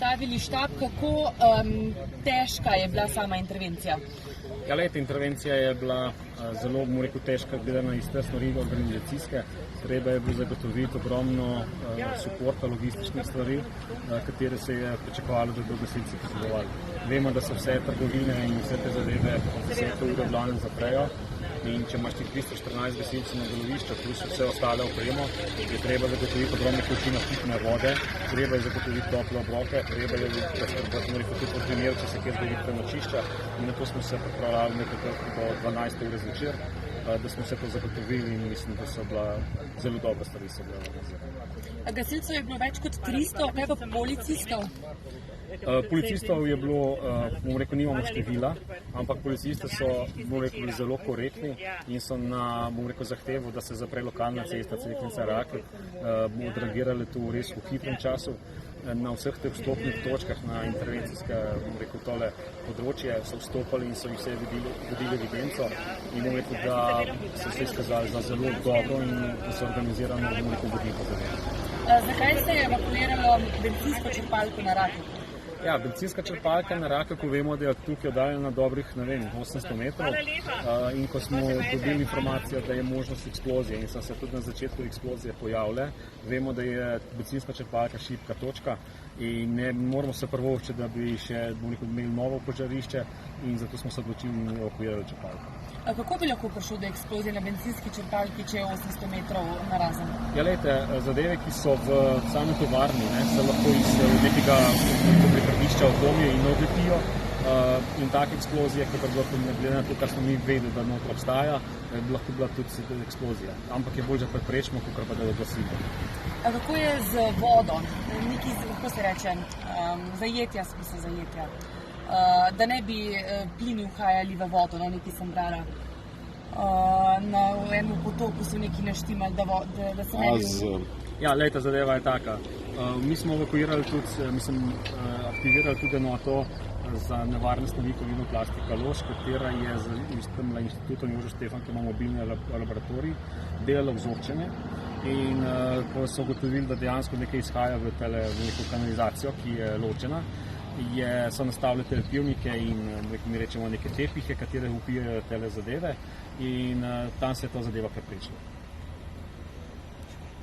sestavili štab, kako težka je bila sama intervencija? Ja, intervencija je bila zelo, bomo rekel, težka, gledana iz te stvari organizacijske. Treba je bilo zagotoviti ogromno suporta, logističnih stvari, katere se je pričakovalo, da bodo gasilci posredovali. Vemo, da so vse trgovine in vse te zadeve 10 ure v glavnem zaprejo. In če imaš ti 314 gasilcev na delovišču, plus vse ostale opremo, je treba zagotoviti ogromne količine pitne vode, treba je zagotoviti tople obroke, treba je poskrbeti tudi po primeru, če se kje zgodi prenočišča. In na to smo se pripravljali nekako do 12 ure zvečer, da smo se to zagotovili in mislim, da so bila zelo dobra stvari se bila organizirana. Gasilcev je bilo več kot 300, kaj pa policistov? Policistov je bilo, bomo rekel, nimamo števila, ampak policisti so, bomo rekel, bili zelo korektni in so na, bomo rekel, zahtevo, da se zapre lokalna cesta Cerknica-Rakek, odreagirali tu res v hitrem času. Na vseh teh vstopnih točkah na intervencijske, bomo rekel, tole področje so vstopali in so jih vse vodili evidenco in bomo rekel, da so se izkazali za zelo dobro in da so organizirano, bomo rekel, vodnika zadeve. Zakaj se je evakuiralo bencinsko črpalko na Rakeku? Ja, bencinska črpalka na Rakeku, vemo, da je tukaj oddaljena dobrih, 800 metrov in ko smo dobili informacijo, da je možnost eksplozije in so se tudi na začetku eksplozije pojavile, vemo, da je bencinska črpalka šibka točka in ne moramo se privoščiti, da bi še imeli novo požarišče in zato smo se odločili in evakuirali črpalko. Kako bi lahko prišlo do eksplozije na bencinski črpalki, če je 800 metrov narazen? Ja, zadeve, ki so v sami tovarni, se lahko iz nekega prikladišča odlomijo in odletijo in take eksplozije, kot je bilo glede na to, kar smo mi vedeli, da notro obstaja, bi lahko bila tudi eksplozija. Ampak je bolj, da preprečimo, kot pa da jo gasimo. Kako je z vodo? Neki, kako se reče, zajetja, smisel zajetja. Da ne bi plini uhajali v vodo, nekaj sem brala. Na enem potoku so neki naštimali, da se ne bi... Ja, zadeva je taka. Mi smo evakuirali tudi, aktivirali tudi enoto za nevarne snovi kovidno plastika Lož, katera je z Inštitutom Jožef Stefan, ki ima mobilni laboratorij, delala vzorčenje. In ko so ugotovili, da dejansko nekaj izhaja v neko kanalizacijo, ki je ločena, so nastavili telepivnike in mi rečemo neke tepihe, katere upijajo tele zadeve in tam se je ta zadeva preprečila.